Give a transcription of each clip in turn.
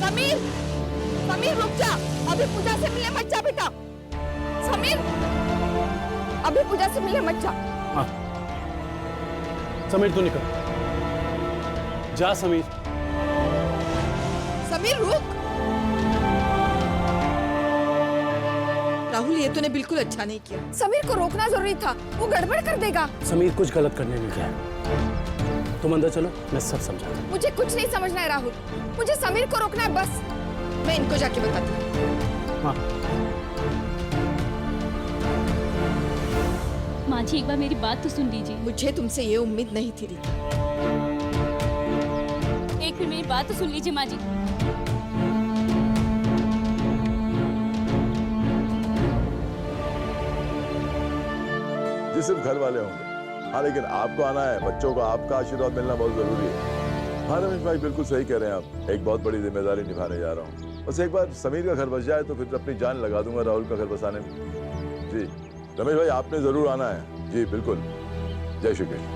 समीर, समीर रुक जा, अभी पूजा से मिलने मत जा बेटा। समीर, अभी पूजा से मिलने मत जा। हाँ समीर तू निकल जा। समीर, समीर रुक। राहुल ये तूने बिल्कुल अच्छा नहीं किया। समीर को रोकना जरूरी था, वो गड़बड़ कर देगा। समीर कुछ गलत करने नहीं गया। तुम अंदर चलो, मैं सब समझाता हूँ। मुझे कुछ नहीं समझना है राहुल, मुझे समीर को रोकना है बस। मैं इनको जाके बताती हूँ। हाँ माँ जी एक बार मेरी बात तो सुन लीजिए। मुझे तुमसे ये उम्मीद नहीं थी रीता। एक फिर मेरी बात तो सुन लीजिए माँ जी। जी सिर्फ घर वाले होंगे। हाँ लेकिन आपको आना है, बच्चों को आपका आशीर्वाद मिलना बहुत जरूरी है। हाँ रमेश भाई बिल्कुल सही कह रहे हैं आप, एक बहुत बड़ी जिम्मेदारी निभाने जा रहा हूँ। बस एक बार समीर का घर बस जाए तो फिर अपनी जान लगा दूंगा राहुल का घर बसाने में। जी रमेश भाई आपने जरूर आना है। जी बिल्कुल। जय श्री कृष्ण।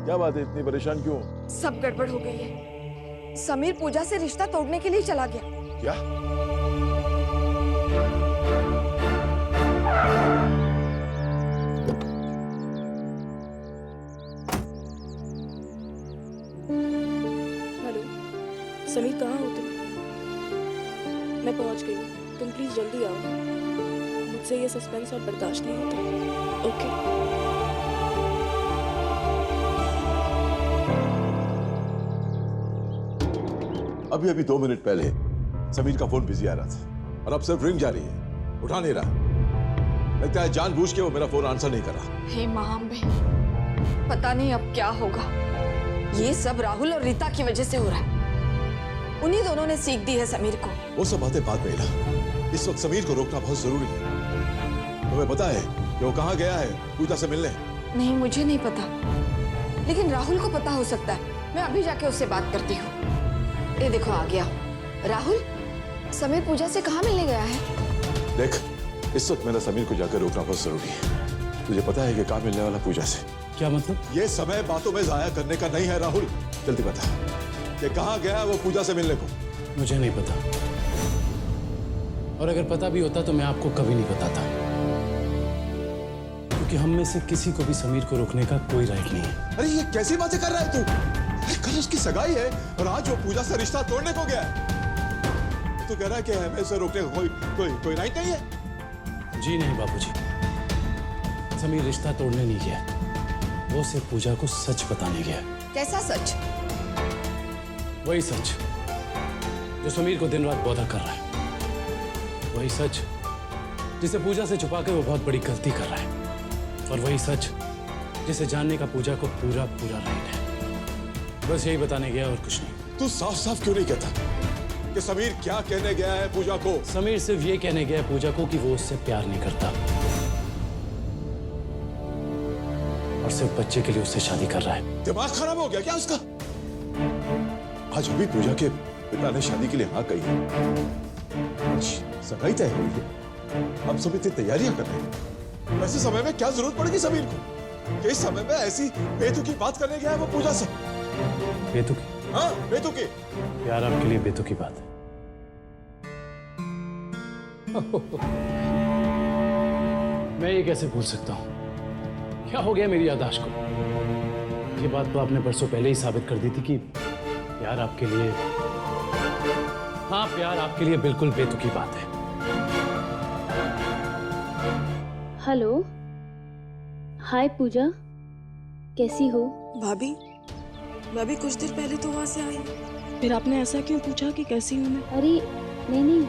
क्या बात है, इतनी परेशान क्यों? सब गड़बड़ हो गई है। समीर पूजा से रिश्ता तोड़ने के लिए चला गया। क्या? हेलो समीर, कहाँ हो तुम? मैं पहुंच गई, तुम प्लीज जल्दी आओ। मुझसे ये सस्पेंस और बर्दाश्त नहीं होता। ओके। अभी अभी 2 मिनट पहले समीर का फोन बिजी आ रहा था और अब सिर्फ रिंग जा रही है, उठा नहीं रहा। लगता है जानबूझ के वो मेरा फोन आंसर नहीं कर रहा। हे महाअंबे, पता नहीं अब क्या होगा। ये सब राहुल और रीता की वजह से हो रहा है। उन्हीं दोनों ने सीख दी है समीर को। वो सब बातें बाद में ला। इस वक्त समीर को रोकना बहुत जरूरी है। तुम्हें पता है कि वो कहाँ गया है पूजा से मिलने? नहीं मुझे नहीं पता, लेकिन राहुल को पता हो सकता है। मैं अभी जाके उससे बात करती हूँ। ये देखो आ गया राहुल। समीर पूजा से कहाँ मिलने गया है? देख इस वक्त मेरा समीर को जाकर रोकना बहुत जरूरी है। तुझे पता है कि कहाँ मिलने वाला पूजा से? क्या मतलब? ये समय बातों में जाया करने का नहीं है राहुल। जल्दी बता कि कहाँ गया वो पूजा से मिलने को? मुझे नहीं पता, और अगर पता भी होता तो मैं आपको कभी नहीं बताता, क्योंकि हम में से किसी को भी समीर को रोकने का कोई राइट नहीं है। अरे ये कैसी बातें कर रहा है तू? अरे कल उसकी सगाई है और आज वो पूजा से रिश्ता तोड़ने को गया है। तू कह रहा है कि हमें उसे रोकने का कोई राइट नहीं है? जी नहीं बाबूजी, समीर रिश्ता तोड़ने नहीं गया, वो सिर्फ पूजा को सच बताने गया। कैसा सच? वही सच जो समीर को दिन रात बौद्धा कर रहा है, वही सच जिसे पूजा से छुपा के वो बहुत बड़ी गलती कर रहा है, और वही सच जिसे जानने का पूजा को पूरा पूरा राइट है। बस यही बताने गया और कुछ नहीं। तू साफ साफ क्यों नहीं कहता कि समीर क्या कहने गया है पूजा को? समीर सिर्फ ये कहने गया है पूजा को कि वो उससे प्यार नहीं करता और सिर्फ बच्चे के लिए उससे शादी कर रहा है। दिमाग खराब हो गया क्या उसका? आज अभी पूजा के पिता ने शादी के लिए हाँ कही है। आज सगाई तय हुई है, अब सब इतनी तैयारियां कर रहे हैं। ऐसे समय में क्या जरूरत पड़ेगी समीर को कि इस समय में ऐसी बेतुकी बात करने गया है वो पूजा से? बेतुकी? हाँ बेतुकी। प्यार आपके लिए बेतुकी बात है? मैं ये कैसे भूल सकता हूं? क्या हो गया मेरी याददाश्त को? ये बात तो आपने परसों पहले ही साबित कर दी थी कि प्यार आपके लिए, हाँ प्यार आपके लिए बिल्कुल बेतुकी बात है। हेलो, हाय पूजा, कैसी हो? भाभी, मैं भी कुछ देर पहले तो वहाँ से आई, फिर आपने ऐसा क्यों पूछा कि कैसी हूँ मैं? अरे नहीं,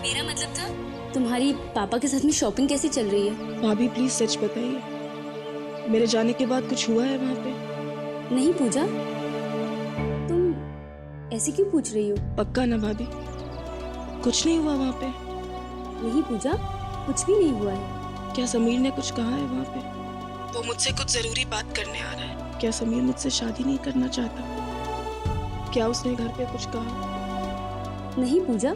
मेरा मतलब था तुम्हारी पापा के साथ में शॉपिंग कैसी चल रही है? भाभी प्लीज सच बताइए, मेरे जाने के बाद कुछ हुआ है वहाँ पे? नहीं पूजा, तुम ऐसे क्यों पूछ रही हो? पक्का ना भाभी, कुछ नहीं हुआ वहाँ पे? नहीं पूजा, कुछ भी नहीं हुआ है। क्या समीर ने कुछ कहा है वहाँ पे? वो मुझसे कुछ जरूरी बात करने आ रहा है। क्या समीर मुझसे शादी नहीं करना चाहता? क्या उसने घर पे कुछ कहा? नहीं पूजा,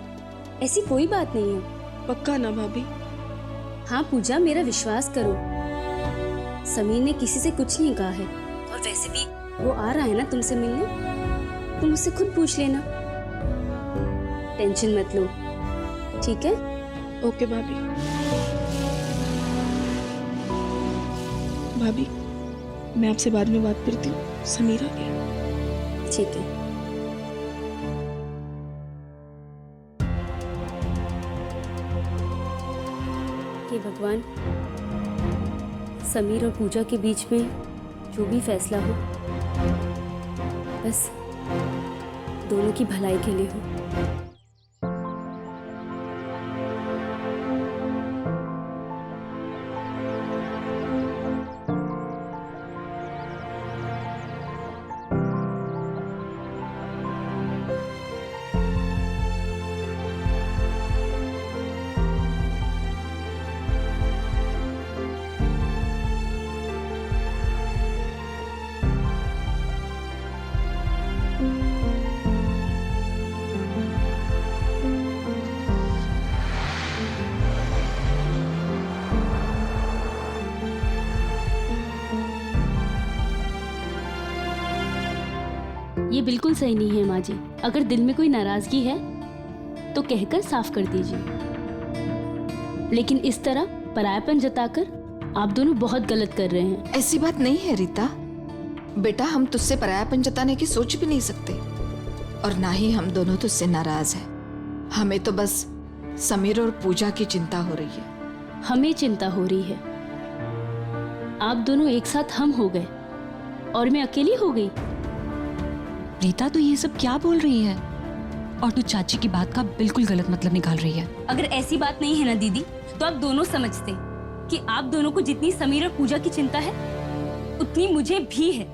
ऐसी कोई बात नहीं है। पक्का ना भाभी? हाँ पूजा, मेरा विश्वास करो, समीर ने किसी से कुछ नहीं कहा है, और वैसे भी वो आ रहा है ना तुमसे मिलने, तुम उससे खुद पूछ लेना। टेंशन मत लो, ठीक है? ओके भाभी। भाभी, मैं आपसे बाद में बात करती हूँ। समीर आ गया। ठीक है। हे भगवान, समीर और पूजा के बीच में जो भी फैसला हो, बस दोनों की भलाई के लिए हो। ये बिल्कुल सही नहीं है माँ जी। अगर दिल में कोई नाराजगी है तो कहकर साफ कर दीजिए, लेकिन इस तरह परायापन जताकर आप दोनों बहुत गलत कर रहे हैं। ऐसी बात नहीं है रीता। बेटा, हम तुझसे परायापन जताने की सोच भी नहीं सकते, और ना ही हम दोनों तुझसे नाराज हैं। हमें तो बस समीर और पूजा की चिंता हो रही है। हमें चिंता हो रही है। आप दोनों एक साथ हम हो गए और मैं अकेली हो गई। रीता, तो ये सब क्या बोल रही है? और तू चाची की बात का बिल्कुल गलत मतलब निकाल रही है। अगर ऐसी बात नहीं है ना दीदी, तो आप दोनों समझते कि आप दोनों को जितनी समीर और पूजा की चिंता है उतनी मुझे भी है।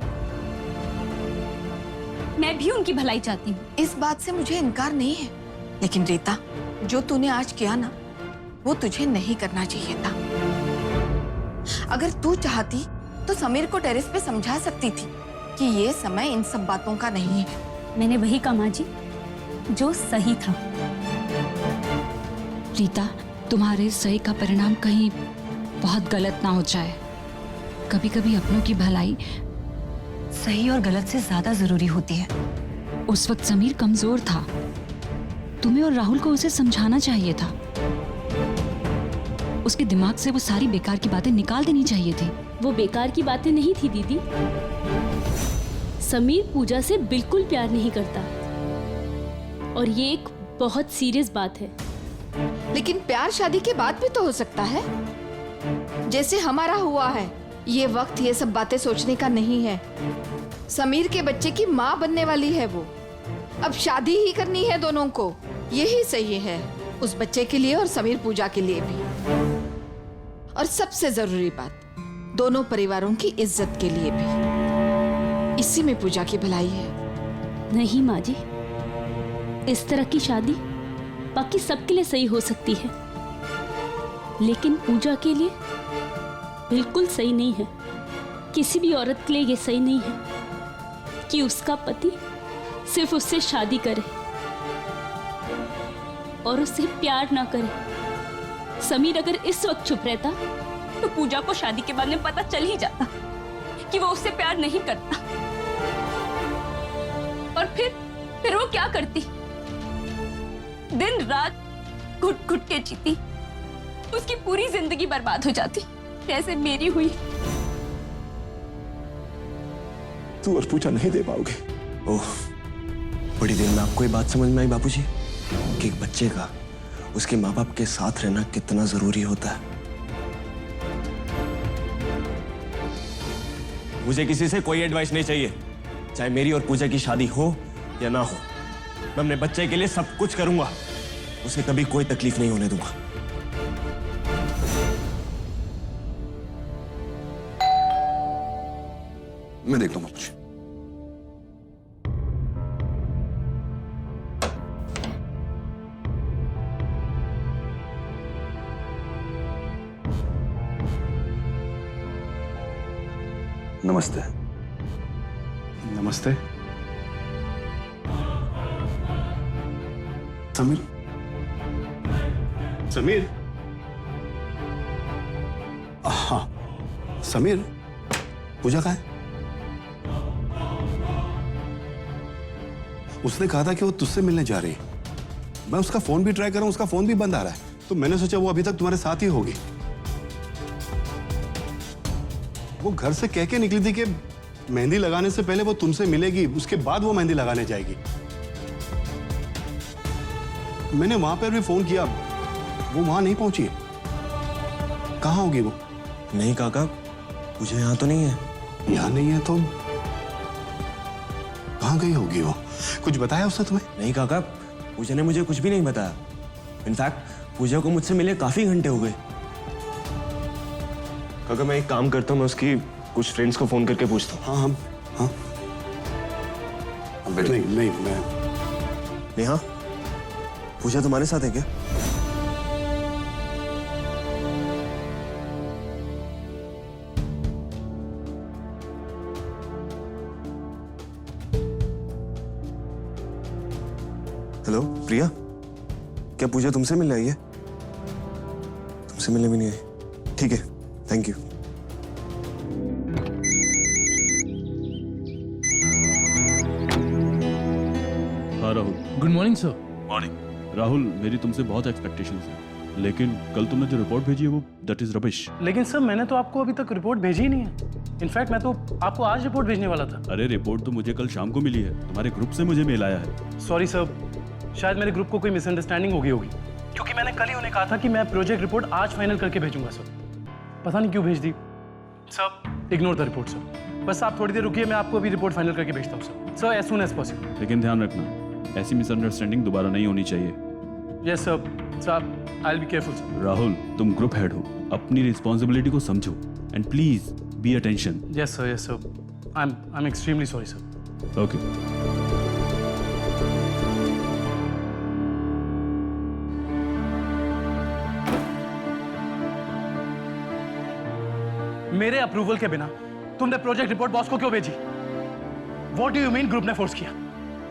मैं भी उनकी भलाई चाहती हूँ। इस बात से मुझे इनकार नहीं है, लेकिन रीता, जो तूने आज किया ना, वो तुझे नहीं करना चाहिए था। अगर तू चाहती तो समीर को टेरेस पे समझा सकती थी कि ये समय इन सब बातों का नहीं है। मैंने वही कहा माँ जी जो सही था। रीता, तुम्हारे सही का परिणाम कहीं बहुत गलत ना हो जाए। कभी कभी अपनों की भलाई सही और गलत से ज्यादा जरूरी होती है। उस वक्त समीर कमजोर था, तुम्हें और राहुल को उसे समझाना चाहिए था। उसके दिमाग से वो सारी बेकार की बातें निकाल देनी चाहिए थी। वो बेकार की बातें नहीं थी दीदी। समीर पूजा से बिल्कुल प्यार नहीं करता, और ये एक बहुत सीरियस बात है। लेकिन प्यार शादी के बाद भी तो हो सकता है, जैसे हमारा हुआ है। ये वक्त ये सब बातें सोचने का नहीं है। समीर के बच्चे की माँ बनने वाली है वो। अब शादी ही करनी है दोनों को, यही सही है, उस बच्चे के लिए और समीर पूजा के लिए भी। और सबसे जरूरी बात, दोनों परिवारों की इज्जत के लिए भी। इसी में पूजा की भलाई है। नहीं माँ जी, इस तरह की शादी बाकी सबके लिए सही हो सकती है, लेकिन पूजा के लिए बिल्कुल सही नहीं है। किसी भी औरत के लिए ये सही नहीं है कि उसका पति सिर्फ उससे शादी करे और उससे प्यार ना करे। समीर अगर इस वक्त चुप रहता तो पूजा को शादी के बाद में पता चल ही जाता कि वो उससे प्यार नहीं करता, और फिर वो क्या करती? दिन रात घुट घुट के जीती, उसकी पूरी जिंदगी बर्बाद हो जाती जैसे मेरी हुई। तू और पूजा नहीं दे पाओगे। ओह, बड़ी देर में आपको ये बात समझ में आई बापूजी कि एक बच्चे का उसके माँ बाप के साथ रहना कितना जरूरी होता है। मुझे किसी से कोई एडवाइस नहीं चाहिए, चाहे मेरी और पूजा की शादी हो या ना हो। मैं अपने बच्चे के लिए सब कुछ करूंगा, उसे कभी कोई तकलीफ नहीं होने दूंगा। मैं देखता हूँ बापूजी। नमस्ते। नमस्ते। समीर, समीर। हाँ, समीर, पूजा कहाँ है? उसने कहा था कि वो तुझसे मिलने जा रही है। मैं उसका फोन भी ट्राई कर रहा हूँ, उसका फोन भी बंद आ रहा है, तो मैंने सोचा वो अभी तक तुम्हारे साथ ही होगी। वो घर से कह के निकली थी कि मेहंदी लगाने से पहले वो तुमसे मिलेगी, उसके बाद वो मेहंदी लगाने जाएगी। मैंने वहां पर भी फोन किया, वो वहां नहीं पहुंची है। कहाँ होगी वो? नहीं काका, मुझे यहाँ तो नहीं है। यहाँ नहीं है तो कहाँ गई होगी वो? कुछ बताया उसने तुम्हें? नहीं काका, पूजा ने मुझे कुछ भी नहीं बताया। इनफैक्ट पूजा को मुझसे मिले काफी घंटे हो गए। काका मैं एक काम करता हूँ, मैं उसकी कुछ फ्रेंड्स को फोन करके पूछता हूँ। हाँ हाँ हाँ। नहीं नहीं मैं नेहा, पूजा तुम्हारे साथ है क्या? हेलो प्रिया, क्या पूजा तुमसे मिलने आई है? तुमसे मिलने भी नहीं आई। ठीक है, थैंक यू। हाँ Rahul. Good morning sir. Morning. Rahul, मेरी तुमसे बहुत एक्सपेक्टेशंस हैं, लेकिन कल तुमने जो रिपोर्ट भेजी है वो दैट इज रबिश। लेकिन सर मैंने तो आपको अभी तक रिपोर्ट भेजी ही नहीं है। इनफैक्ट मैं तो आपको आज रिपोर्ट भेजने वाला था। अरे रिपोर्ट तो मुझे कल शाम को मिली है, तुम्हारे ग्रुप से मुझे मेल आया है। सॉरी सर, शायद मेरे ग्रुप को कोई मिसअंडरस्टैंडिंग हो गई होगी, क्योंकि मैंने कल ही उन्हें कहा था कि मैं प्रोजेक्ट रिपोर्ट आज फाइनल करके भेजूंगा सर। पता नहीं क्यों भेज दी sir. Ignore the report sir, बस आप थोड़ी देर रुकिए, मैं आपको अभी रिपोर्ट फाइनल करके भेजता हूँ sir, as soon as possible. लेकिन ध्यान रखना, ऐसी मिसअंडरस्टैंडिंग दोबारा नहीं होनी चाहिए। Yes sir, I will be careful sir. Rahul, तुम ग्रुप हेड हो, अपनी रिस्पॉन्सिबिलिटी को समझो and please be attention. Yes sir, I am extremely sorry sir. Okay. मेरे अप्रूवल के बिना तुमने प्रोजेक्ट रिपोर्ट बॉस को क्यों भेजी? What do you mean group ने फोर्स किया?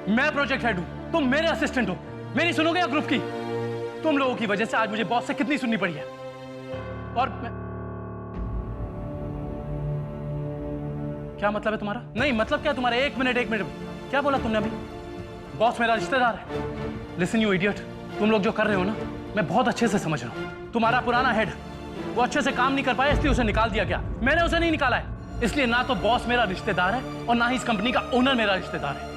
मैं प्रोजेक्ट हेड हूं, तुम मेरे असिस्टेंट हो, मेरी सुनोगे या ग्रुप की? तुम लोगों की वजह से आज मुझे बॉस से कितनी सुननी पड़ी है। और क्या मतलब है तुम्हारा? नहीं मतलब क्या तुम्हारा? एक मिनट, क्या बोला तुमने अभी? बॉस मेरा रिश्तेदार है। लिसन यू इडियट, तुम लोग जो कर रहे हो ना, मैं बहुत अच्छे से समझ रहा हूं। तुम्हारा पुराना हेड वो अच्छे से काम नहीं कर पाया, इसलिए उसे निकाल दिया गया। मैंने उसे नहीं निकाला है, इसलिए ना तो बॉस मेरा रिश्तेदार है और ना ही इस कंपनी का ओनर मेरा रिश्तेदार है।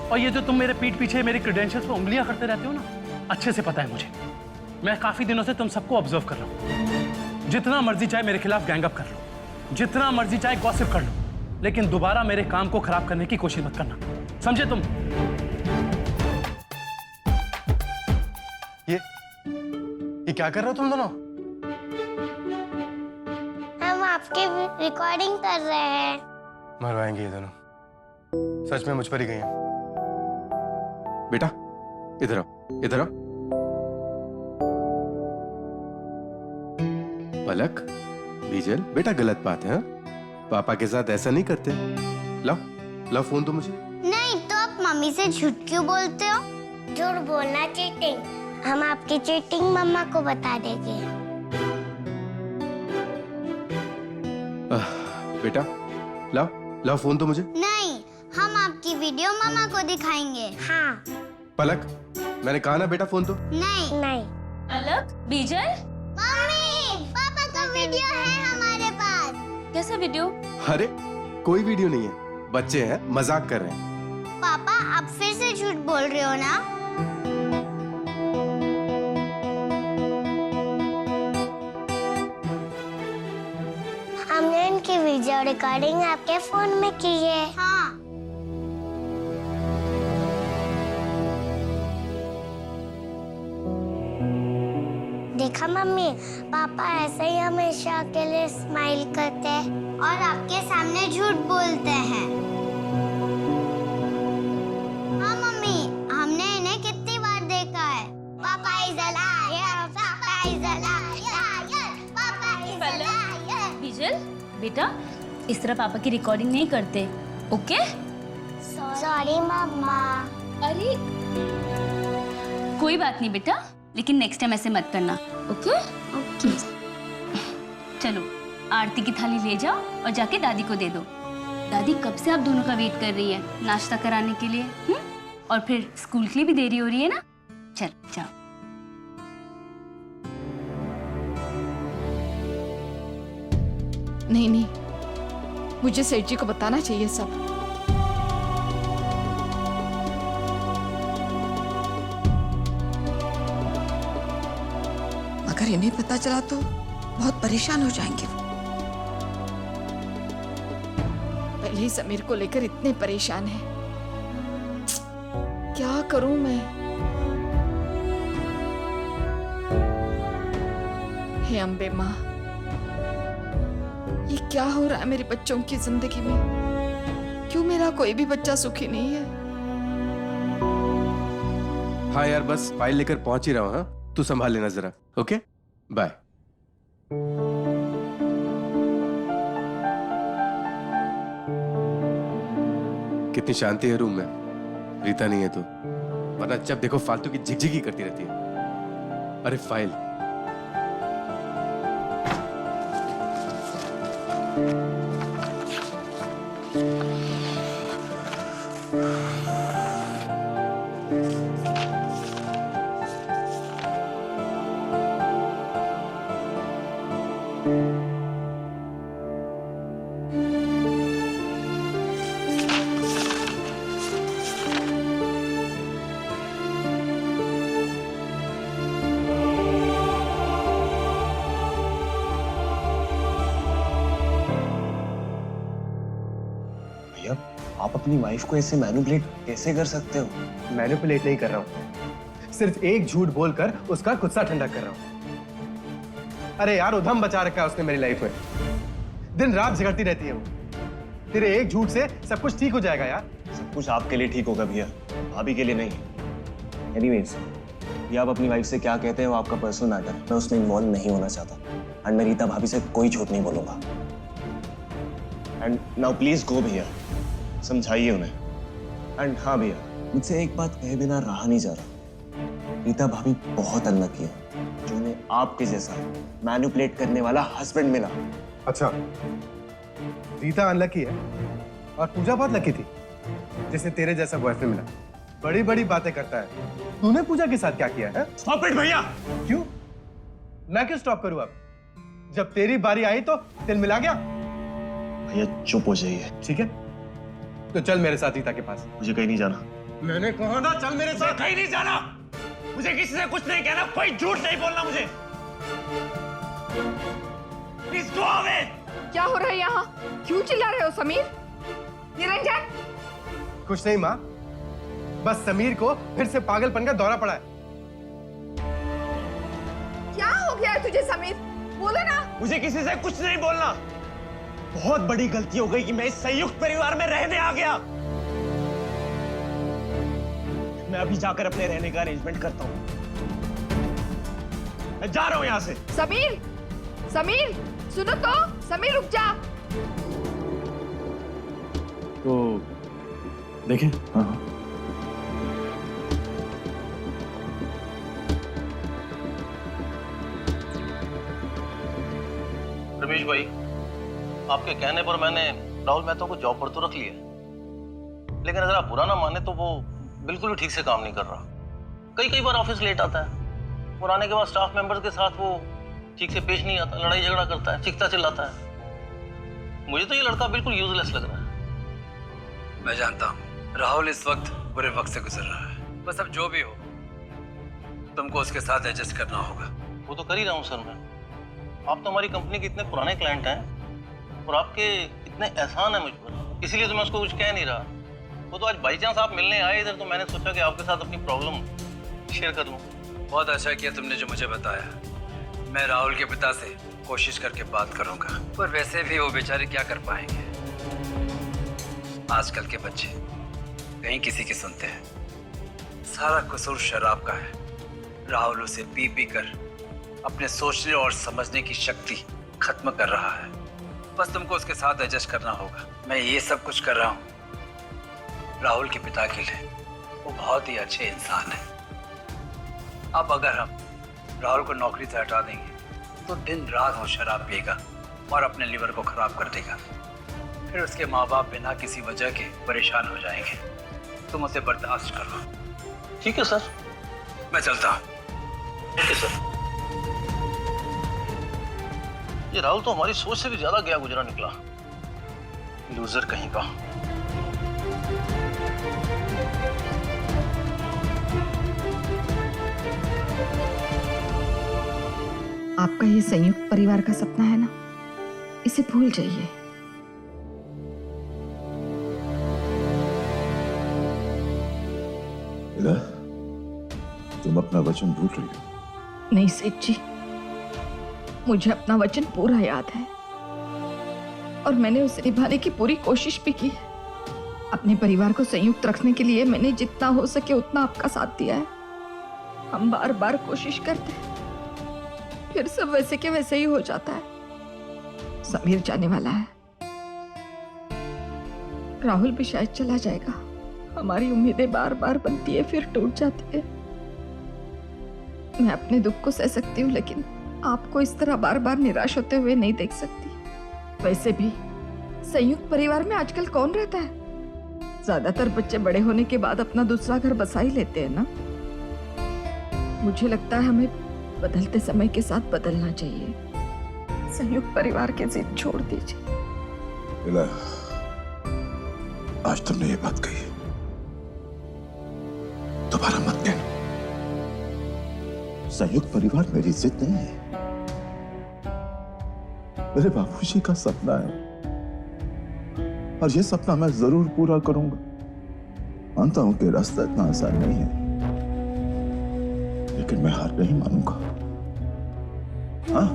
और ये जो तुम मेरे पीठ पीछे मेरी क्रेडेंशियल्स पे उंगलियां करते रहते हो ना, अच्छे से पता है मुझे। मैं काफी दिनों से तुम सबको ऑब्जर्व कर रहा हूं। जितना मर्जी चाहे मेरे खिलाफ गैंग अप कर लो, जितना मर्जी चाहे गॉसिप कर लो, लेकिन दोबारा मेरे काम को खराब करने की कोशिश मत करना, समझे तुम? ये क्या कर रहे हो तुम दोनों? हम आपकी रिकॉर्डिंग कर रहे हैं। मरवाएंगे ये दोनों, सच में मुझ पर ही गई हैं। बेटा इधर आओ, इधर आओ। पलक, बीजल, बेटा गलत बात है, हाँ? पापा के साथ ऐसा नहीं करते। लाओ लाओ फोन दो मुझे। नहीं तो आप मम्मी से झूठ क्यों बोलते हो? झूठ बोलना चीटिंग। हम आपकी चीटिंग मम्मा को बता देंगे। बेटा लाओ लाओ फोन दो मुझे। नहीं, हम आपकी वीडियो मम्मा को दिखाएंगे। हाँ। पलक, मैंने कहा ना बेटा फोन दो। नहीं नहीं। अलग बीजल, मम्मी, पापा का वीडियो है हमारे पास। कैसा वीडियो? अरे कोई वीडियो नहीं है, बच्चे हैं मजाक कर रहे हैं। पापा आप फिर से झूठ बोल रहे हो ना? हमने इनकी वीडियो रिकॉर्डिंग आपके फोन में की है। हाँ। देखा मम्मी, पापा ऐसे ही हमेशा अकेले स्माइल करते हैं और आपके सामने झूठ बोलते हैं। हाँ मम्मी, हमने इन्हें कितनी बार देखा है। पापा इज अ लायर, पापा इज अ लायर, पापा इज अ लायर। बीजल बेटा, इस तरह पापा की रिकॉर्डिंग नहीं करते, ओके? सॉरी मम्मा। अरे कोई बात नहीं बेटा, लेकिन नेक्स्ट टाइम ऐसे मत करना, ओके? ओके। चलो आरती की थाली ले जाओ और जाके दादी को दे दो। दादी कब से आप दोनों का वेट कर रही है नाश्ता कराने के लिए, और फिर स्कूल के लिए भी देरी हो रही है ना। चल जाओ। नहीं नहीं, मुझे सेठ जी को बताना चाहिए सब। अगर इन्हें पता चला तो बहुत परेशान हो जाएंगे वो। पहले ही समीर को लेकर इतने परेशान है, क्या करूं मैं? हे अम्बे माँ, ये क्या हो रहा है मेरे बच्चों की जिंदगी में? क्यों मेरा कोई भी बच्चा सुखी नहीं है? हाँ यार, बस फाइल लेकर पहुंच ही रहा हूँ। हाँ, तू संभाल लेना जरा। Okay, bye. कितनी शांति है रूम में। रीता नहीं है तो, वरना जब देखो फालतू की झिकझिकी करती रहती है। अरे फाइल। आप अपनी वाइफ को ऐसे मैनिपुलेट कैसे कर सकते हो? मैनिपुलेट नहीं कर रहा हूँ, सिर्फ एक झूठ बोलकर उसका गुस्सा ठंडा कर रहा हूँ। अरे यार, उधम बचा रखा है उसने मेरी लाइफ में। दिन रात झगड़ती रहती है वो। तेरे एक झूठ से सब कुछ ठीक हो जाएगा यार। सब कुछ आपके लिए ठीक होगा भैया, भाभी के लिए नहीं। एनीवेज, ये आप अपनी वाइफ से क्या कहते हैं वो आपका पर्सनल मैटर है। मैं उसमें इन्वॉल्व नहीं होना चाहता। एंड मैं रीता भाभी से कोई झूठ नहीं बोलूंगा। एंड नाउ प्लीज गो भैया, समझाइए उन्हें। एंड हाँ भैया, मुझसे एक बात कहे बिना रहा नहीं जा रहा। रीता भाभी बहुत अनलकी है जो उन्हें आपके जैसा मैनिपुलेट करने वाला हस्बैंड मिला। अच्छा, रीता अनलकी है और पूजा बहुत लकी थी जिसे तेरे जैसा बॉयफ्रेंड मिला। बड़ी बड़ी बातें करता है। तूने पूजा के साथ क्या किया है? स्टॉप इट भैया। क्यों? मैं क्यों स्टॉप करूं अब? जब तेरी बारी आई तो तिल मिला गया। भैया चुप हो जाइए। ठीक है, तो चल मेरे साथ रीता के पास। मुझे कहीं नहीं जाना। मैंने कहा ना, चल मेरे साथ। कहीं नहीं जाना। मुझे किसी से कुछ नहीं कहना, कोई झूठ नहीं बोलना मुझे। Please go away. क्या हो रहा है यहाँ? क्यों चिल्ला रहे हो समीर? निरंजन, कुछ नहीं माँ, बस समीर को फिर से पागलपन का दौरा पड़ा है। क्या हो गया है तुझे समीर? बोलो ना। मुझे किसी से कुछ नहीं बोलना। बहुत बड़ी गलती हो गई कि मैं इस संयुक्त परिवार में रहने आ गया। मैं अभी जाकर अपने रहने का अरेंजमेंट करता हूँ। मैं जा रहा हूँ यहाँ से। समीर, समीर सुनो तो। समीर रुक जा। तो देखें। हाँ। रमेश भाई, आपके कहने पर मैंने राहुल मेहता को जॉब पर तो रख लिया, लेकिन अगर आप बुरा ना माने तो वो बिल्कुल भी ठीक से काम नहीं कर रहा। कई बार ऑफिस लेट आता है और आने के बाद स्टाफ मेंबर्स के साथ वो ठीक से पेश नहीं आता, लड़ाई झगड़ा करता है, चीखता चिल्लाता है। मुझे तो ये लड़का बिल्कुल यूजलेस लग रहा है। मैं जानता हूँ राहुल इस वक्त बुरे वक्त से गुजर रहा है। बस अब जो भी हो, तुमको उसके साथ एडजस्ट करना होगा। वो तो कर ही रहा हूँ सर मैं। आप तो हमारी कंपनी के इतने पुराने क्लाइंट हैं और आपके इतने एहसान है मुझ पर, इसीलिए तो मैं उसको कुछ कह नहीं रहा। वो तो आज बाई चांस आप मिलने आए इधर, तो मैंने सोचा कि आपके साथ अपनी प्रॉब्लम शेयर कर लूँ। बहुत अच्छा किया तुमने जो मुझे बताया। मैं राहुल के पिता से कोशिश करके बात करूंगा, पर वैसे भी वो बेचारे क्या कर पाएंगे। आजकल के बच्चे कहीं किसी की सुनते हैं। सारा कसूर शराब का है। राहुल उसे पी पी कर अपने सोचने और समझने की शक्ति खत्म कर रहा है। बस तुमको उसके साथ एडजस्ट करना होगा। मैं ये सब कुछ कर रहा हूँ राहुल के पिता के लिए। वो बहुत ही अच्छे इंसान है। अब अगर हम राहुल को नौकरी से हटा देंगे तो दिन रात वो शराब पिएगा और अपने लिवर को खराब कर देगा। फिर उसके माँ बाप बिना किसी वजह के परेशान हो जाएंगे। तुम उसे बर्दाश्त करो। ठीक है सर, मैं चलता हूं। Okay sir. ये राहुल तो हमारी सोच से भी ज्यादा गया गुजरा निकला। लूजर कहीं का। आपका ये संयुक्त परिवार का सपना है ना, इसे भूल जाइए। इला, तुम अपना वचन भूल रही हो। नहीं सेठ जी, मुझे अपना वचन पूरा याद है और मैंने उसे निभाने की पूरी कोशिश भी की है। अपने परिवार को संयुक्त रखने के लिए मैंने जितना हो सके उतना आपका साथ दिया है। हम बार बार कोशिश करते हैं, फिर सब वैसे के वैसे ही हो जाता है। समीर जाने वाला है, राहुल भी शायद चला जाएगा। हमारी उम्मीदें बार बार बनती है फिर टूट जाती है। मैं अपने दुख को सह सकती हूँ, लेकिन आपको इस तरह बार बार निराश होते हुए नहीं देख सकती। वैसे भी संयुक्त परिवार में आजकल कौन रहता है? ज्यादातर बच्चे बड़े होने के बाद अपना दूसरा घर बसा ही लेते हैं ना। मुझे लगता है हमें बदलते समय के साथ बदलना चाहिए। संयुक्त परिवार की जिद छोड़ दीजिए। इला, आज तुमने ये बात कही, दोबारा मत कहना। संयुक्त परिवार मेरी जिद नहीं है, मेरे बाबूजी का सपना है और ये सपना मैं जरूर पूरा करूंगा। मानता हूं कि रास्ता इतना आसान नहीं है, लेकिन मैं हार नहीं मानूंगा। हाँ,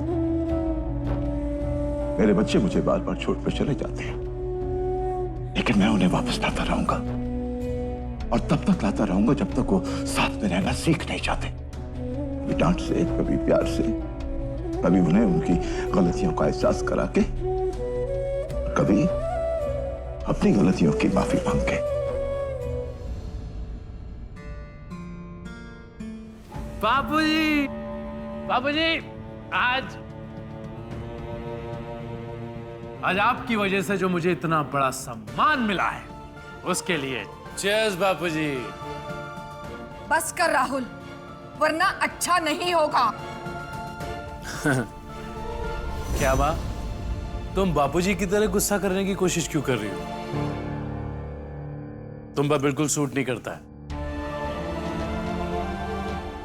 मेरे बच्चे मुझे बार बार छोड़कर चले जाते हैं, लेकिन मैं उन्हें वापस लाता रहूंगा और तब तक लाता रहूंगा जब तक वो साथ में रहना सीख नहीं जाते। कभी डांट से, कभी प्यार से, कभी उन्हें उनकी गलतियों का एहसास करा के, कभी अपनी गलतियों की माफी मांग के। बाबूजी, बाबूजी, आज आपकी वजह से जो मुझे इतना बड़ा सम्मान मिला है, उसके लिए चीयर्स बाबूजी। बस कर राहुल, वरना अच्छा नहीं होगा। क्या बात, तुम बापूजी की तरह गुस्सा करने की कोशिश क्यों कर रही हो? तुम पर बिल्कुल सूट नहीं करता है।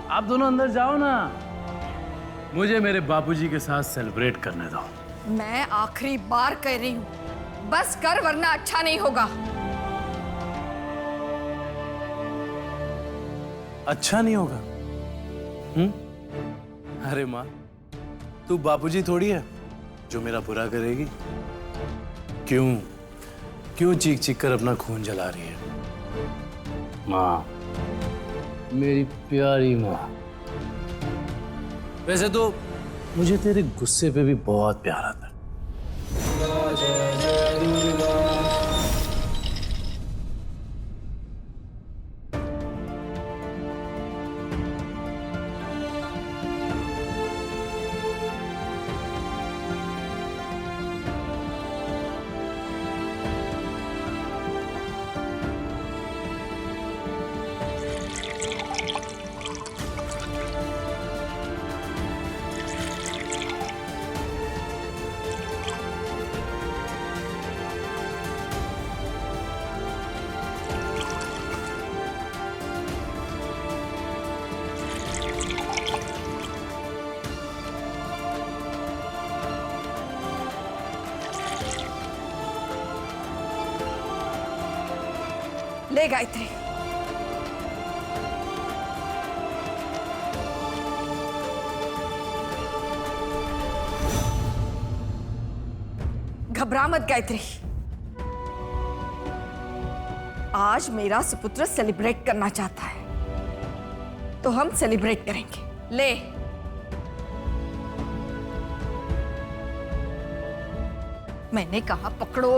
आप दोनों अंदर जाओ ना, मुझे मेरे बापूजी के साथ सेलिब्रेट करने दो। मैं आखिरी बार कह रही हूँ, बस कर वरना अच्छा नहीं होगा। अच्छा नहीं होगा? अरे माँ, तू बापूजी थोड़ी है जो मेरा बुरा करेगी। क्यों चीख चीख कर अपना खून जला रही है? माँ, मेरी प्यारी माँ। वैसे तो मुझे तेरे गुस्से पे भी बहुत प्यार आता है। ले गायत्री। घबरा मत गायत्री, आज मेरा सुपुत्र सेलिब्रेट करना चाहता है तो हम सेलिब्रेट करेंगे। ले, मैंने कहा पकड़ो।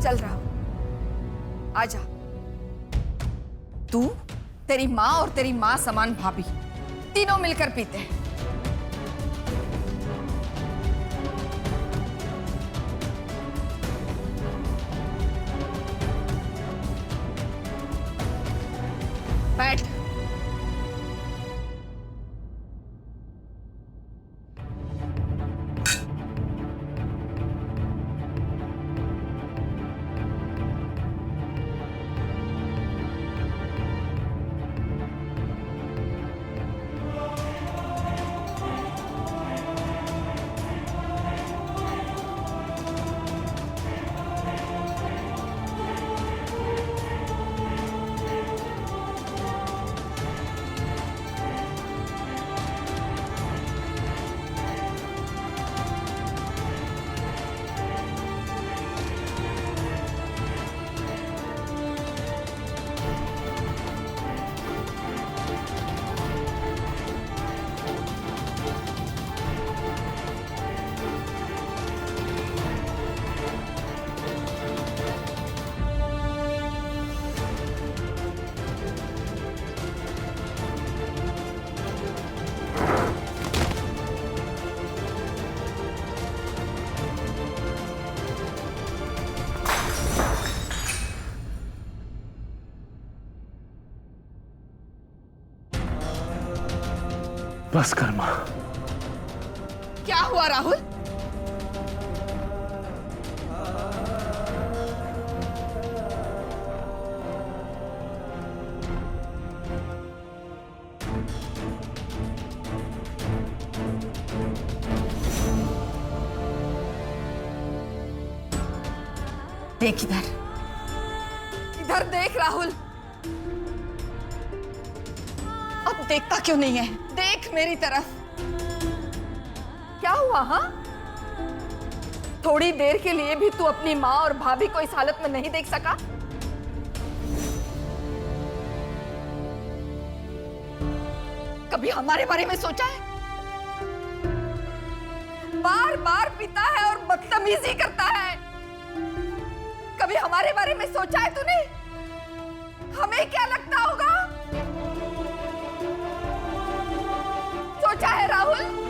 चल रहा, आजा। तू, तेरी माँ और तेरी माँ समान भाभी, तीनों मिलकर पीते हैं। बैठ। बस कर मां। क्या हुआ राहुल? देख इधर, इधर देख राहुल। अब देखता क्यों नहीं है? देख मेरी तरफ। क्या हुआ? हाँ, थोड़ी देर के लिए भी तू अपनी माँ और भाभी को इस हालत में नहीं देख सका? कभी हमारे बारे में सोचा है? बार बार पीता है और बदतमीजी करता है। कभी हमारे बारे में सोचा है तूने? हमें क्या लगता होगा? सोचा है राहुल?